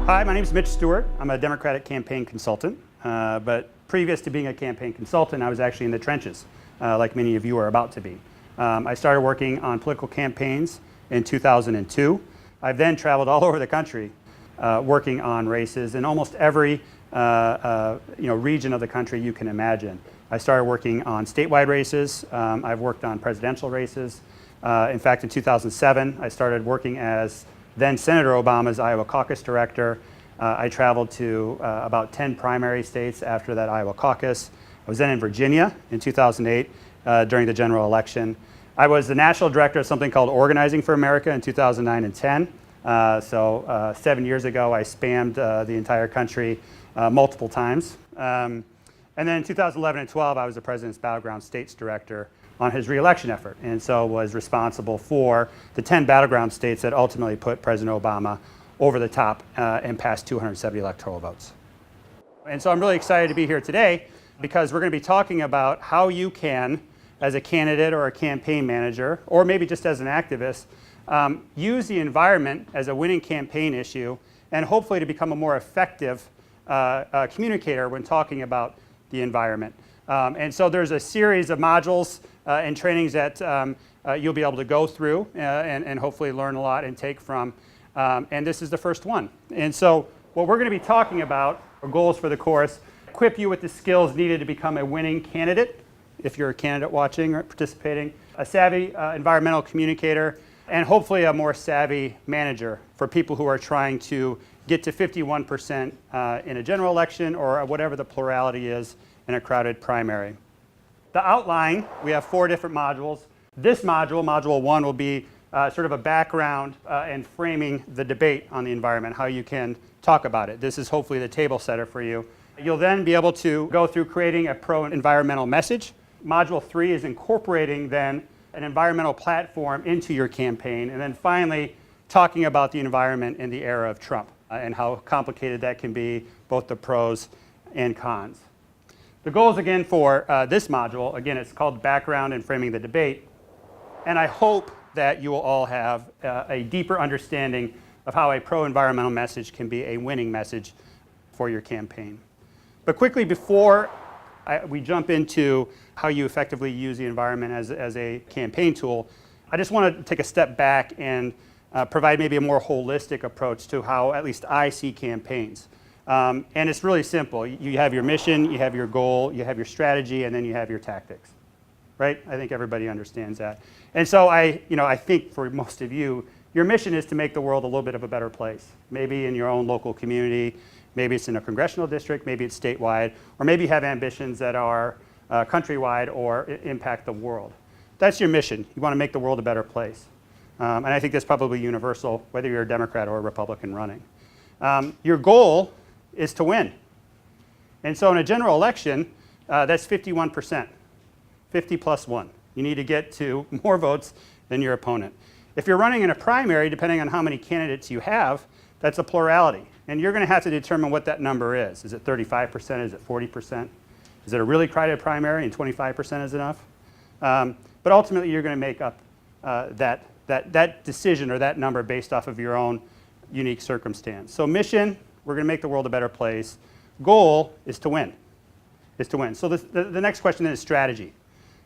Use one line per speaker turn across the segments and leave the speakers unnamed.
Hi, my name is Mitch Stewart. I'm a Democratic campaign consultant, but previous to being a campaign consultant, I was actually in the trenches, like many of you are about to be. I started working on political campaigns in 2002. I've then traveled all over the country working on races in almost every region of the country you can imagine. I started working on statewide races. I've worked on presidential races. In fact, in 2007, I started working as then Senator Obama's Iowa caucus director. I traveled to about 10 primary states after that Iowa caucus. I was then in Virginia in 2008 during the general election. I was the national director of something called Organizing for America in 2009 and 10. 7 years ago, I spammed the entire country multiple times. And then in 2011 and 12, I was the President's Battleground States Director on his re-election effort, and so was responsible for the 10 battleground states that ultimately put President Obama over the top and passed 270 electoral votes. And so I'm really excited to be here today because we're going to be talking about how you can, as a candidate or a campaign manager, or maybe just as an activist, use the environment as a winning campaign issue and hopefully to become a more effective communicator when talking about the environment. And so there's a series of modules and trainings that you'll be able to go through and hopefully learn a lot and take from. And this is the first one. And so what we're going to be talking about, our goals for the course, equip you with the skills needed to become a winning candidate, if you're a candidate watching or participating, a savvy environmental communicator, and hopefully a more savvy manager for people who are trying to get to 51% in a general election or whatever the plurality is in a crowded primary. The outline, we have 4 different modules. This module, Module 1, will be sort of a background and framing the debate on the environment, how you can talk about it. This is hopefully the table setter for you. You'll then be able to go through creating a pro-environmental message. Module 3 is incorporating then an environmental platform into your campaign, and then finally talking about the environment in the era of Trump and how complicated that can be, both the pros and cons. The goals again for this module, again, it's called Background and Framing the Debate, and I hope that you will all have a deeper understanding of how a pro-environmental message can be a winning message for your campaign. But quickly before we jump into how you effectively use the environment as a campaign tool, I just want to take a step back and provide maybe a more holistic approach to how at least I see campaigns. And it's really simple. You have your mission, you have your goal, you have your strategy, and then you have your tactics. Right? I think everybody understands that. And so I think for most of you, your mission is to make the world a little bit of a better place. Maybe in your own local community, maybe it's in a congressional district, maybe it's statewide, or maybe you have ambitions that are countrywide or impact the world. That's your mission. You want to make the world a better place. And I think that's probably universal, whether you're a Democrat or a Republican running. Your goal is to win. And so in a general election, that's 51%, 50 plus 1. You need to get to more votes than your opponent. If you're running in a primary, depending on how many candidates you have, that's a plurality. And you're going to have to determine what that number is. Is it 35%? Is it 40%? Is it a really crowded primary and 25% is enough? But ultimately, you're going to make up that decision or that number based off of your own unique circumstance. So mission, we're going to make the world a better place. Goal is to win. So the next question then is strategy.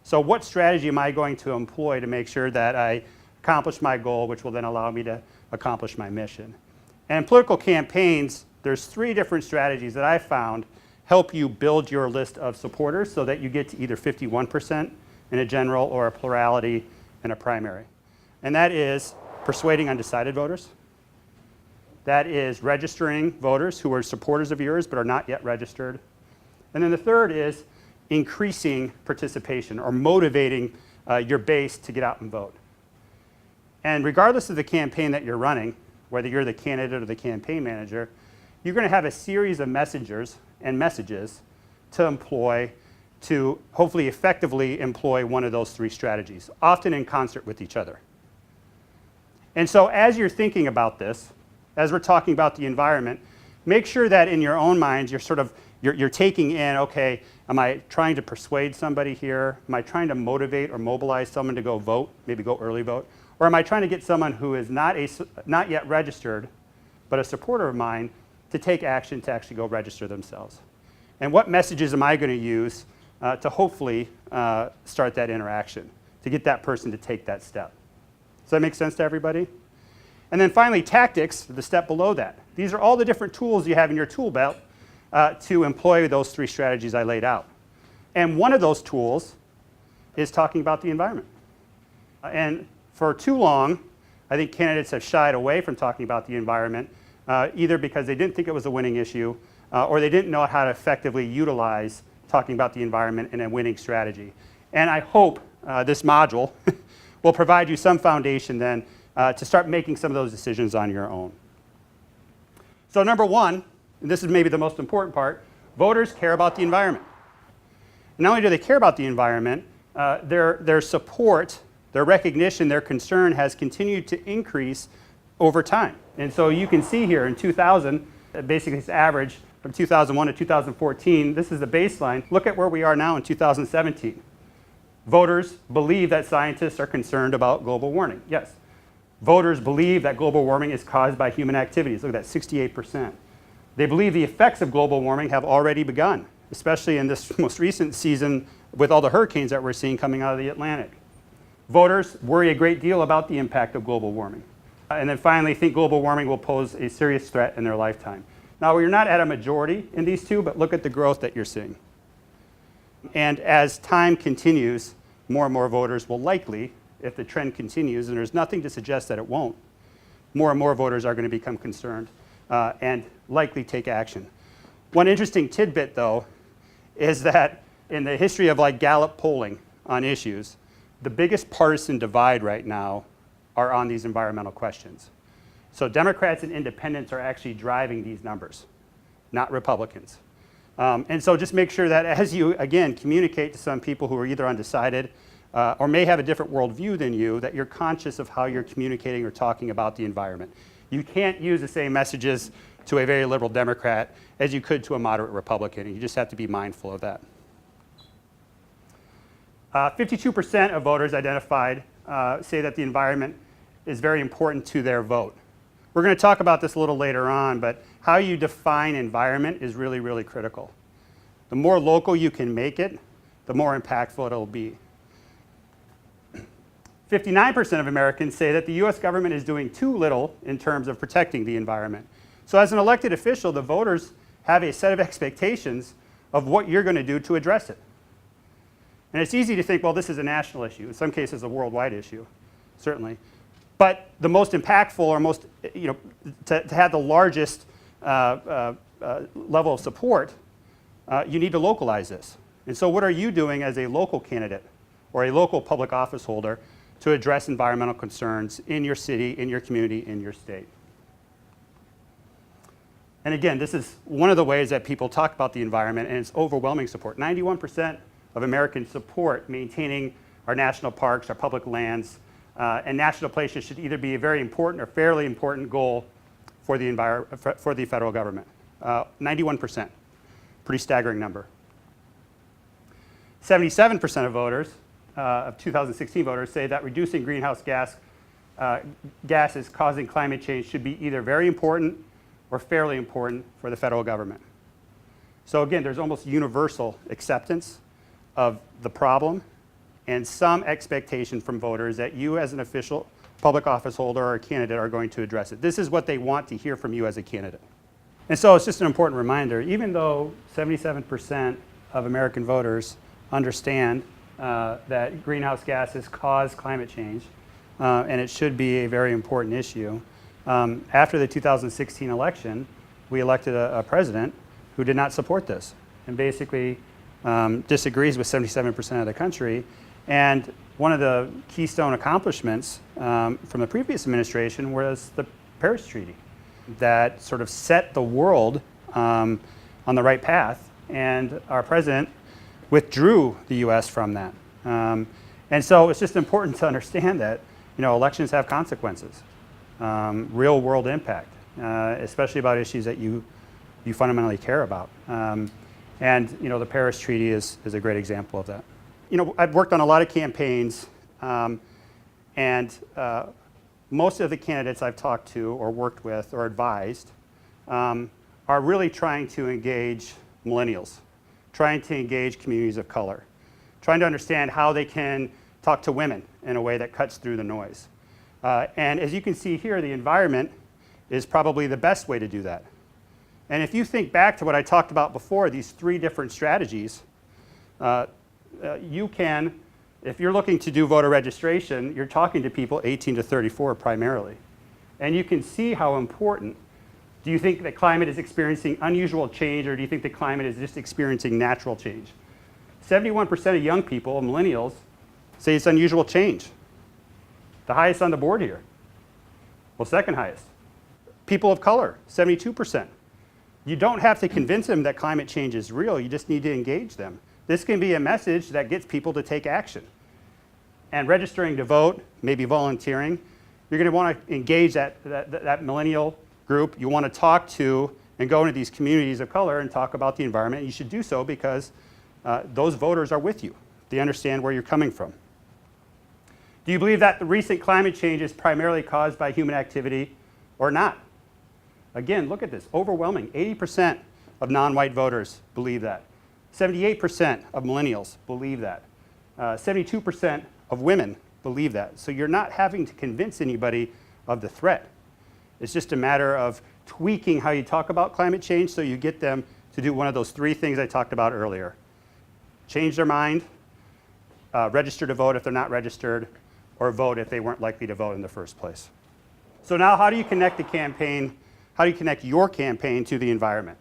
So what strategy am I going to employ to make sure that I accomplish my goal, which will then allow me to accomplish my mission? And in political campaigns, there's 3 different strategies that I found help you build your list of supporters so that you get to either 51% in a general or a plurality in a primary. And that is persuading undecided voters. That is registering voters who are supporters of yours but are not yet registered. And then the third is increasing participation or motivating your base to get out and vote. And regardless of the campaign that you're running, whether you're the candidate or the campaign manager, you're going to have a series of messengers and messages to employ to hopefully effectively employ one of those 3 strategies, often in concert with each other. And so as you're thinking about this, as we're talking about the environment, make sure that in your own minds you're taking in, okay, am I trying to persuade somebody here? Am I trying to motivate or mobilize someone to go vote, maybe go early vote? Or am I trying to get someone who is not yet registered, but a supporter of mine, to take action to actually go register themselves. And what messages am I going to use to hopefully start that interaction, to get that person to take that step? Does that make sense to everybody? And then finally, tactics, the step below that. These are all the different tools you have in your tool belt to employ those 3 strategies I laid out. And one of those tools is talking about the environment. And for too long, I think candidates have shied away from talking about the environment, either because they didn't think it was a winning issue, or they didn't know how to effectively utilize talking about the environment in a winning strategy. And I hope this module will provide you some foundation then to start making some of those decisions on your own. So number 1, and this is maybe the most important part, voters care about the environment. And not only do they care about the environment, their support, their recognition, their concern has continued to increase over time. And so you can see here in 2000, basically it's average from 2001 to 2014, this is the baseline. Look at where we are now in 2017. Voters believe that scientists are concerned about global warming. Yes. Voters believe that global warming is caused by human activities. Look at that, 68%. They believe the effects of global warming have already begun, especially in this most recent season with all the hurricanes that we're seeing coming out of the Atlantic. Voters worry a great deal about the impact of global warming. And then finally, think global warming will pose a serious threat in their lifetime. Now, you're not at a majority in these two, but look at the growth that you're seeing. And as time continues, more and more voters will likely, if the trend continues, and there's nothing to suggest that it won't, more and more voters are going to become concerned and likely take action. One interesting tidbit, though, is that in the history of like Gallup polling on issues, the biggest partisan divide right now are on these environmental questions. So Democrats and independents are actually driving these numbers, not Republicans. And so just make sure that as you, again, communicate to some people who are either undecided or may have a different worldview than you, that you're conscious of how you're communicating or talking about the environment. You can't use the same messages to a very liberal Democrat as you could to a moderate Republican, and you just have to be mindful of that. 52% of voters identified say that the environment is very important to their vote. We're going to talk about this a little later on, but how you define environment is really, really critical. The more local you can make it, the more impactful it'll be. 59% of Americans say that the US government is doing too little in terms of protecting the environment. So as an elected official, the voters have a set of expectations of what you're going to do to address it. And it's easy to think, well, this is a national issue. In some cases, a worldwide issue, certainly. But the most impactful or most, to have the largest level of support, you need to localize this. And so what are you doing as a local candidate or a local public office holder to address environmental concerns in your city, in your community, in your state? And again, this is one of the ways that people talk about the environment, and it's overwhelming support. 91% of Americans support maintaining our national parks, our public lands, and national places should either be a very important or fairly important goal for the federal government. 91%, pretty staggering number. 77% of voters, of 2016 voters, say that reducing greenhouse gases causing climate change should be either very important or fairly important for the federal government. So again, there's almost universal acceptance of the problem and some expectation from voters that you as an official, public office holder or a candidate are going to address it. This is what they want to hear from you as a candidate. And so it's just an important reminder, even though 77% of American voters understand that greenhouse gases cause climate change, and it should be a very important issue, after the 2016 election, we elected a president who did not support this and basically disagrees with 77% of the country. And one of the keystone accomplishments from the previous administration was the Paris Treaty that sort of set the world on the right path, and our president withdrew the US from that. And so it's just important to understand that elections have consequences, real world impact, especially about issues that you fundamentally care about. And the Paris Treaty is a great example of that. I've worked on a lot of campaigns, and most of the candidates I've talked to or worked with or advised are are really trying to engage millennials, trying to engage communities of color, trying to understand how they can talk to women in a way that cuts through the noise. And as you can see here, the environment is probably the best way to do that. And if you think back to what I talked about before, these 3 different strategies, you can, if you're looking to do voter registration, you're talking to people 18 to 34 primarily. And you can see how important. Do you think that climate is experiencing unusual change, or do you think the climate is just experiencing natural change? 71% of young people, millennials, say it's unusual change. The highest on the board here. Well, second highest. People of color, 72%. You don't have to convince them that climate change is real, you just need to engage them. This can be a message that gets people to take action. And registering to vote, maybe volunteering, you're going to want to engage that millennial group. You want to talk to and go into these communities of color and talk about the environment. You should do so because those voters are with you. They understand where you're coming from. Do you believe that the recent climate change is primarily caused by human activity or not? Again, look at this, overwhelming. 80% of non-white voters believe that. 78% of millennials believe that. 72% of women believe that. So you're not having to convince anybody of the threat. It's just a matter of tweaking how you talk about climate change so you get them to do one of those 3 things I talked about earlier. Change their mind, register to vote if they're not registered, or vote if they weren't likely to vote in the first place. So now how do you connect the campaign, how do you connect your campaign to the environment?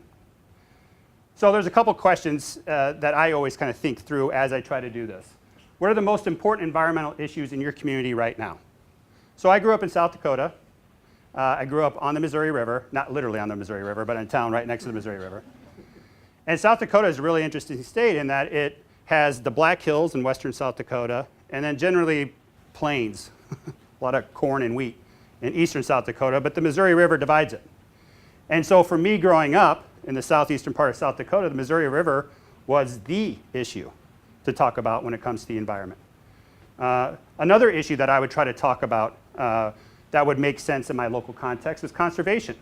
So there's a couple questions that I always kind of think through as I try to do this. What are the most important environmental issues in your community right now? So I grew up in South Dakota. I grew up on the Missouri River, not literally on the Missouri River, but in a town right next to the Missouri River. And South Dakota is a really interesting state in that it has the Black Hills in western South Dakota, and then generally plains, a lot of corn and wheat in eastern South Dakota, but the Missouri River divides it. And so for me growing up in the southeastern part of South Dakota, the Missouri River was the issue to talk about when it comes to the environment. Another issue that I would try to talk about that would make sense in my local context is conservation.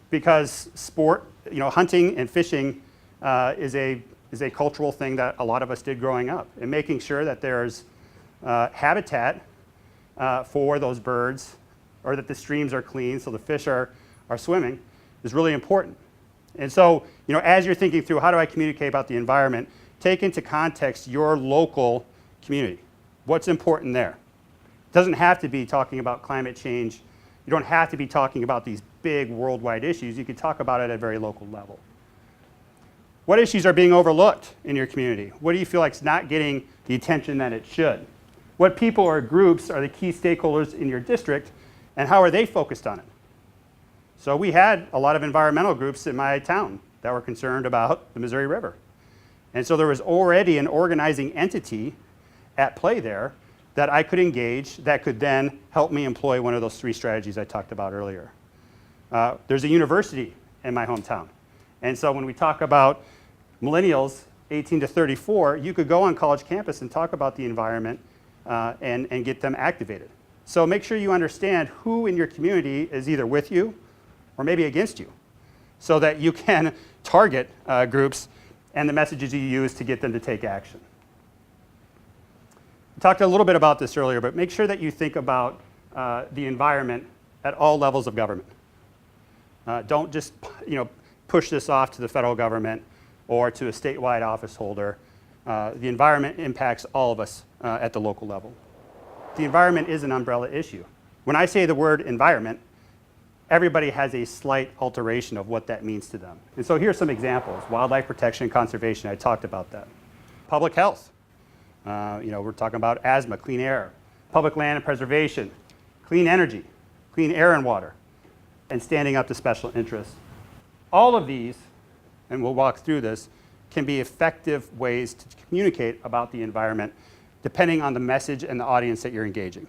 Because sport, hunting and fishing is a cultural thing that a lot of us did growing up. And making sure that there's habitat for those birds, or that the streams are clean so the fish are swimming, is really important. And so, as you're thinking through how do I communicate about the environment, take into context your local community. What's important there? It doesn't have to be talking about climate change. You don't have to be talking about these big worldwide issues. You can talk about it at a very local level. What issues are being overlooked in your community? What do you feel like is not getting the attention that it should? What people or groups are the key stakeholders in your district, and how are they focused on it? So we had a lot of environmental groups in my town that were concerned about the Missouri River. And so there was already an organizing entity at play there that I could engage that could then help me employ one of those 3 strategies I talked about earlier. There's a university in my hometown. And so when we talk about millennials, 18 to 34, you could go on college campus and talk about the environment and get them activated. So make sure you understand who in your community is either with you or maybe against you, so that you can target groups and the messages you use to get them to take action. I talked a little bit about this earlier, but make sure that you think about the environment at all levels of government. Don't just push this off to the federal government or to a statewide office holder. The environment impacts all of us at the local level. The environment is an umbrella issue. When I say the word environment, everybody has a slight alteration of what that means to them. And so here's some examples. Wildlife protection and conservation, I talked about that. Public health, we're talking about asthma, clean air. Public land and preservation, clean energy, clean air and water, and standing up to special interests. All of these, and we'll walk through this, can be effective ways to communicate about the environment depending on the message and the audience that you're engaging.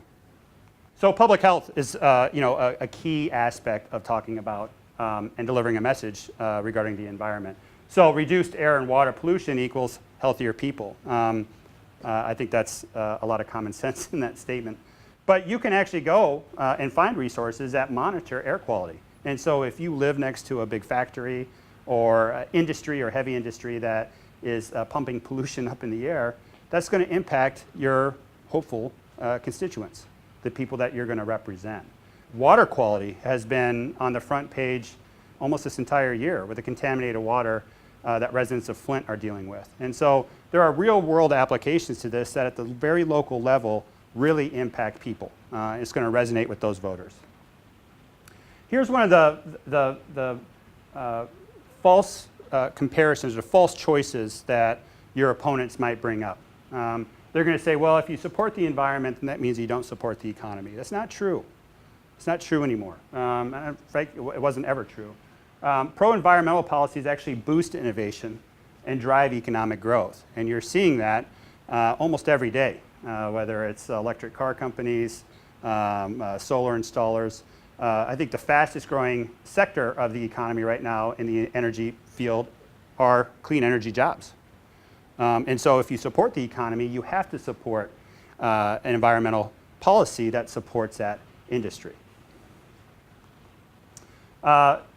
So public health is a key aspect of talking about and delivering a message regarding the environment. So reduced air and water pollution equals healthier people. I think that's a lot of common sense in that statement. But you can actually go and find resources that monitor air quality. And so if you live next to a big factory or industry or heavy industry that is pumping pollution up in the air, that's going to impact your hopeful constituents, the people that you're going to represent. Water quality has been on the front page almost this entire year with the contaminated water that residents of Flint are dealing with. And so there are real world applications to this that at the very local level really impact people. It's going to resonate with those voters. Here's one of the false comparisons or false choices that your opponents might bring up. They're going to say, well, if you support the environment, then that means you don't support the economy. That's not true. It's not true anymore. In fact, it wasn't ever true. Pro-environmental policies actually boost innovation and drive economic growth. And you're seeing that almost every day, whether it's electric car companies, solar installers. I think the fastest growing sector of the economy right now in the energy field are clean energy jobs. And so if you support the economy, you have to support an environmental policy that supports that industry.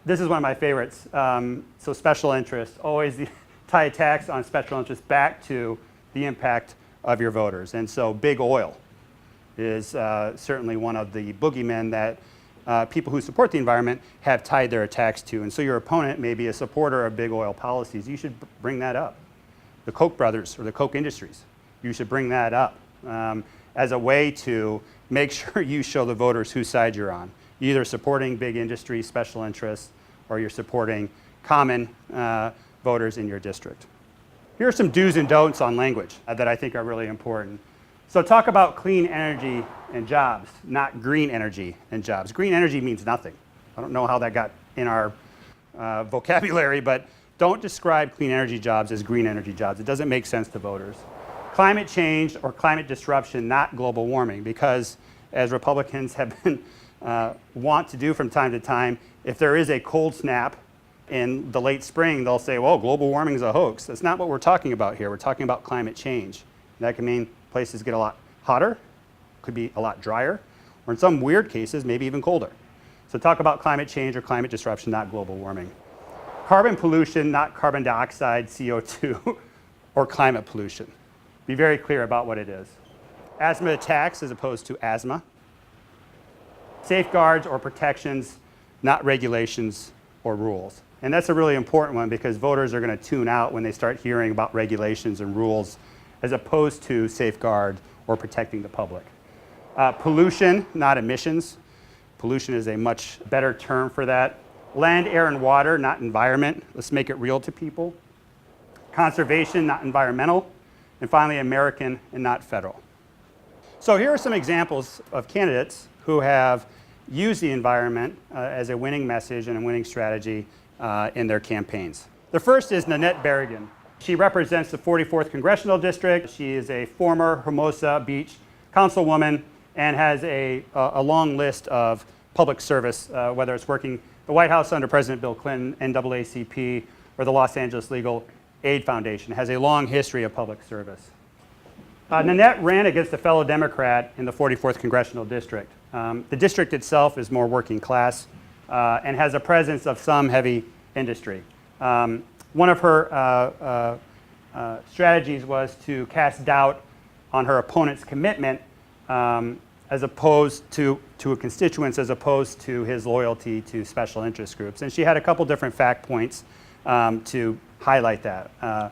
This is one of my favorites. So special interest, always tie a tax on special interest back to the impact of your voters. And so big oil is certainly one of the boogeymen that people who support the environment have tied their attacks to. And so your opponent may be a supporter of big oil policies. You should bring that up. The Koch brothers or the Koch industries, you should bring that up as a way to make sure you show the voters whose side you're on. You're either supporting big industry, special interests, or you're supporting common voters in your district. Here are some do's and don'ts on language that I think are really important. So talk about clean energy and jobs, not green energy and jobs. Green energy means nothing. I don't know how that got in our vocabulary, but don't describe clean energy jobs as green energy jobs. It doesn't make sense to voters. Climate change or climate disruption, not global warming, because as Republicans have been want to do from time to time, if there is a cold snap in the late spring, they'll say, well, global warming is a hoax. That's not what we're talking about here. We're talking about climate change. That can mean places get a lot hotter, could be a lot drier, or in some weird cases, maybe even colder. So talk about climate change or climate disruption, not global warming. Carbon pollution, not carbon dioxide, CO2, or climate pollution. Be very clear about what it is. Asthma attacks as opposed to asthma. Safeguards or protections, not regulations or rules. And that's a really important one because voters are going to tune out when they start hearing about regulations and rules as opposed to safeguard or protecting the public. Pollution, not emissions. Pollution is a much better term for that. Land, air, and water, not environment. Let's make it real to people. Conservation, not environmental. And finally, American and not federal. So here are some examples of candidates who have used the environment as a winning message and a winning strategy in their campaigns. The first is Nanette Berrigan. She represents the 44th Congressional District. She is a former Hermosa Beach councilwoman and has a long list of public service, whether it's working the White House under President Bill Clinton, NAACP, or the Los Angeles Legal Aid Foundation, has a long history of public service. Nanette ran against a fellow Democrat in the 44th Congressional District. The district itself is more working class and has a presence of some heavy industry. One of her strategies was to cast doubt on her opponent's commitment as opposed to constituents, as opposed to his loyalty to special interest groups. And she had a couple different fact points to highlight that.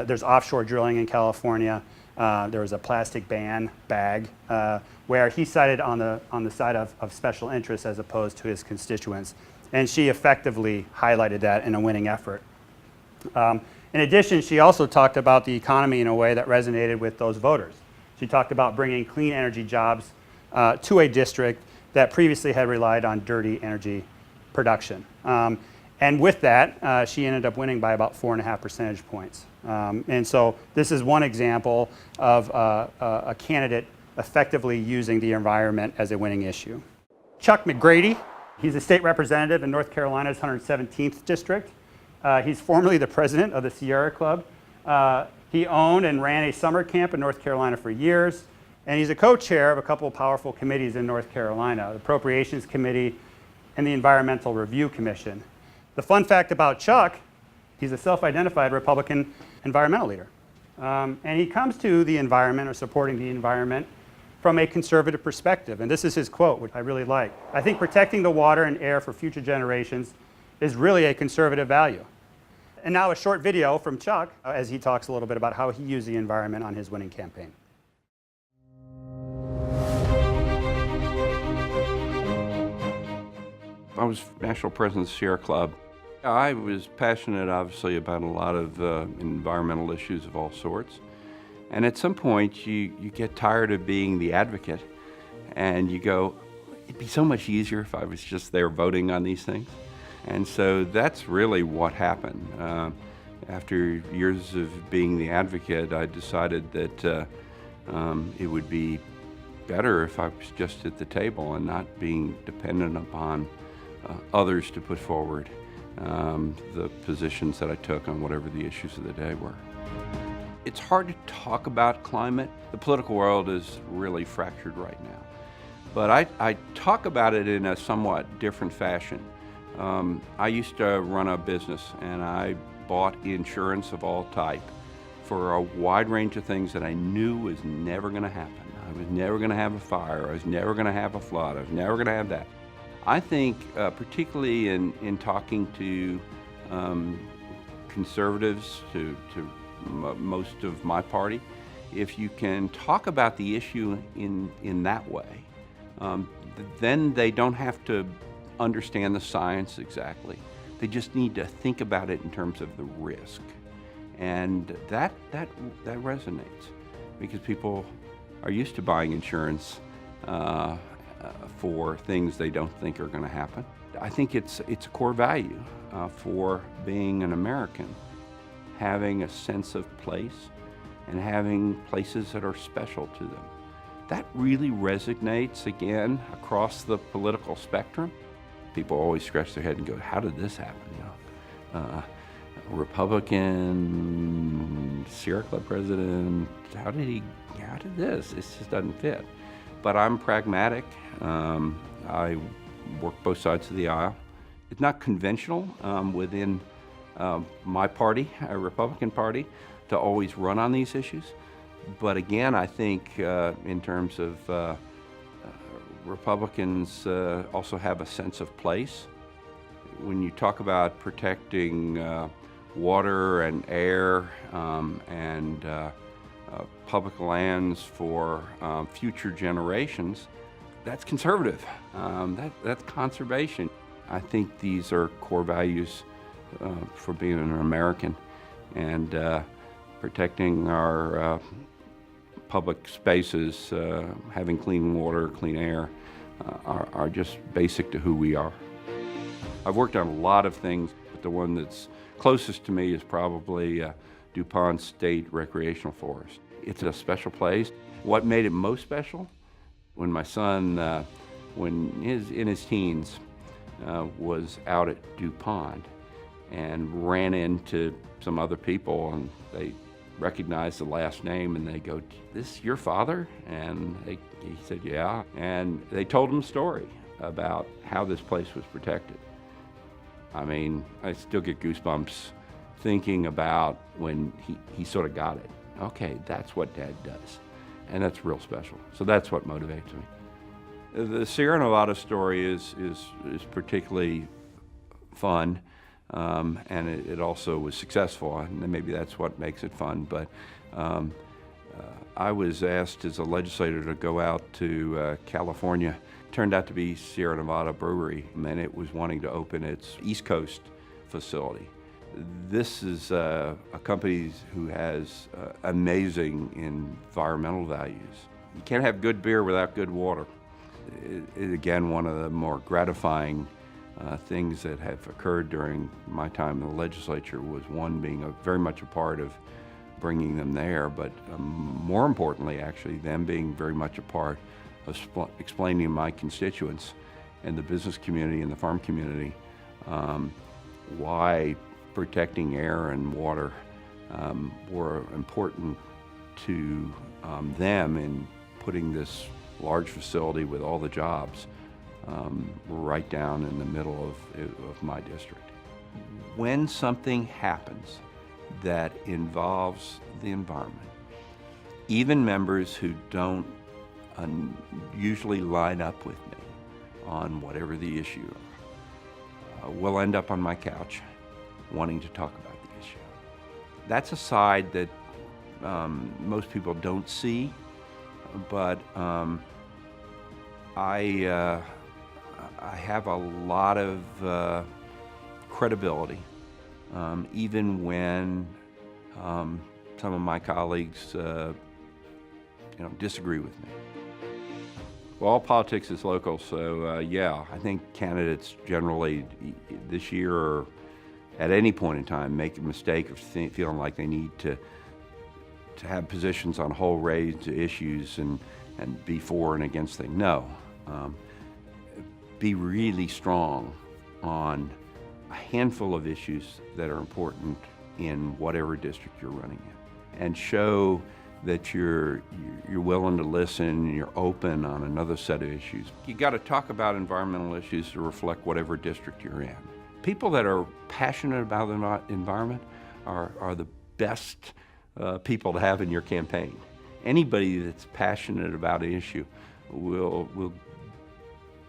There's offshore drilling in California. There was a plastic bag, where he cited on the side of special interests as opposed to his constituents. And she effectively highlighted that in a winning effort. In addition, she also talked about the economy in a way that resonated with those voters. She talked about bringing clean energy jobs to a district that previously had relied on dirty energy production. And with that, she ended up winning by about 4.5 percentage points. And so this is one example of a candidate effectively using the environment as a winning issue. Chuck McGrady, he's a state representative in North Carolina's 117th district. He's formerly the president of the Sierra Club. He owned and ran a summer camp in North Carolina for years. And he's a co-chair of a couple of powerful committees in North Carolina, the Appropriations Committee and the Environmental Review Commission. The fun fact about Chuck, he's a self-identified Republican environmental leader. And he comes to the environment or supporting the environment from a conservative perspective. And this is his quote, which I really like. I think protecting the water and air for future generations is really a conservative value. And now a short video from Chuck as he talks a little bit about how he used the environment on his winning campaign.
I was national president of the Sierra Club. I was passionate, obviously, about a lot of environmental issues of all sorts. And at some point, you get tired of being the advocate, and you go, it'd be so much easier if I was just there voting on these things. And so that's really what happened. After years of being the advocate, I decided that it would be better if I was just at the table and not being dependent upon others to put forward the positions that I took on whatever the issues of the day were. It's hard to talk about climate. The political world is really fractured right now. But I talk about it in a somewhat different fashion. I used to run a business, and I bought insurance of all type for a wide range of things that I knew was never going to happen. I was never going to have a fire. I was never going to have a flood. I was never going to have that. I think, particularly in talking to conservatives, to most of my party, if you can talk about the issue in that way, then they don't have to understand the science exactly. They just need to think about it in terms of the risk. And that resonates, because people are used to buying insurance for things they don't think are going to happen. I think it's a core value for being an American, having a sense of place and having places that are special to them. That really resonates, again, across the political spectrum. People always scratch their head and go, how did this happen? Republican, Sierra Club president, how did this? This just doesn't fit. But I'm pragmatic. I work both sides of the aisle. It's not conventional within my party, a Republican Party, to always run on these issues. But again, I think in terms of Republicans also have a sense of place. When you talk about protecting water and air and public lands for future generations, that's conservative. That's conservation. I think these are core values for being an American, and protecting our public spaces, having clean water, clean air, are just basic to who we are. I've worked on a lot of things, but the one that's closest to me is probably DuPont State Recreational Forest. It's a special place. What made it most special? When my son, in his teens, was out at DuPont and ran into some other people, and they recognized the last name, and they go, "This your father?" And he said, "Yeah." And they told him a story about how this place was protected. I mean, I still get goosebumps thinking about when he sort of got it. Okay, that's what Dad does. And that's real special. So that's what motivates me. The Sierra Nevada story is particularly fun, and it also was successful, and maybe that's what makes it fun. But I was asked as a legislator to go out to California. Turned out to be Sierra Nevada Brewery, and it was wanting to open its East Coast facility. This is a company who has amazing environmental values. You can't have good beer without good water. Again, one of the more gratifying things that have occurred during my time in the legislature was, one, being very much a part of bringing them there, but more importantly, actually, them being very much a part of explaining to my constituents and the business community and the farm community why protecting air and water were important to them in putting this large facility with all the jobs right down in the middle of my district. When something happens that involves the environment, even members who don't usually line up with me on whatever the issue will end up on my couch wanting to talk about the issue. That's a side that most people don't see, but I have a lot of credibility, even when some of my colleagues disagree with me. Well, all politics is local, so yeah, I think candidates generally this year or at any point in time make a mistake of feeling like they need to have positions on a whole range of issues and be for and against things. No. Be really strong on a handful of issues that are important in whatever district you're running in, and show that you're willing to listen and you're open on another set of issues. You got to talk about environmental issues to reflect whatever district you're in. People that are passionate about the environment are the best people to have in your campaign. Anybody that's passionate about an issue will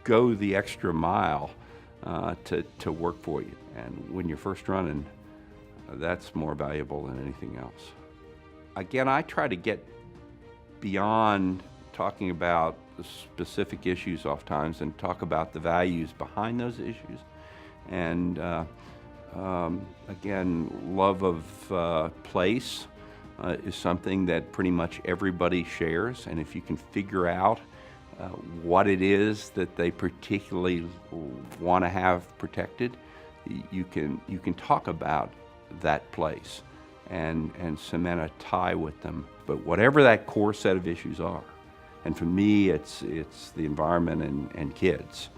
go the extra mile to work for you. And when you're first running, that's more valuable than anything else. Again, I try to get beyond talking about the specific issues oftentimes and talk about the values behind those issues. And again, love of place is something that pretty much everybody shares. And if you can figure out what it is that they particularly want to have protected, you can talk about that place and cement a tie with them. But whatever that core set of issues are, and for me it's the environment and kids.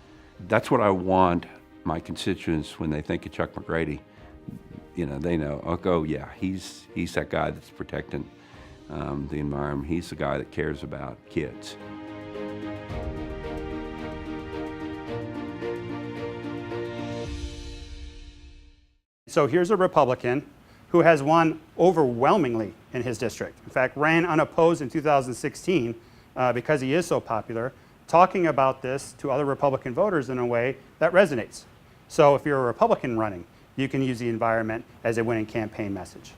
That's what I want my constituents, when they think of Chuck McGrady, they know, oh yeah, he's that guy that's protecting the environment. He's the guy that cares about kids.
So here's a Republican who has won overwhelmingly in his district. In fact, ran unopposed in 2016 because he is so popular, talking about this to other Republican voters in a way that resonates. So if you're a Republican running, you can use the environment as a winning campaign message.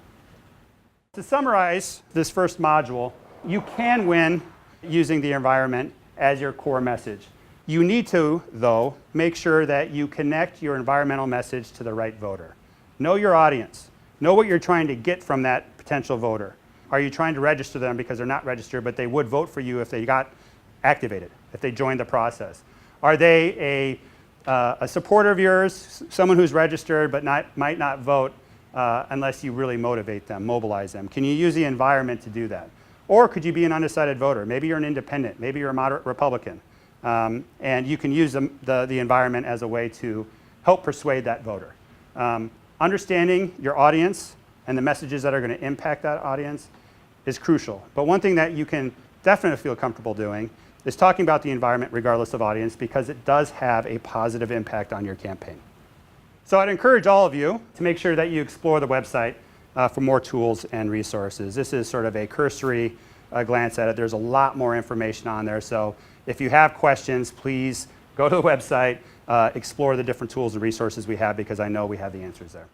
To summarize this first module, you can win using the environment as your core message. You need to, though, make sure that you connect your environmental message to the right voter. Know your audience. Know what you're trying to get from that potential voter. Are you trying to register them because they're not registered, but they would vote for you if they got activated, if they joined the process? Are they a supporter of yours, someone who's registered but might not vote unless you really motivate them, mobilize them? Can you use the environment to do that? Or could you be an undecided voter? Maybe you're an independent, maybe you're a moderate Republican, and you can use the environment as a way to help persuade that voter. Understanding your audience and the messages that are going to impact that audience is crucial. But one thing that you can definitely feel comfortable doing is talking about the environment regardless of audience, because it does have a positive impact on your campaign. So I'd encourage all of you to make sure that you explore the website for more tools and resources. This is sort of a cursory glance at it. There's a lot more information on there. So if you have questions, please go to the website, explore the different tools and resources we have, because I know we have the answers there.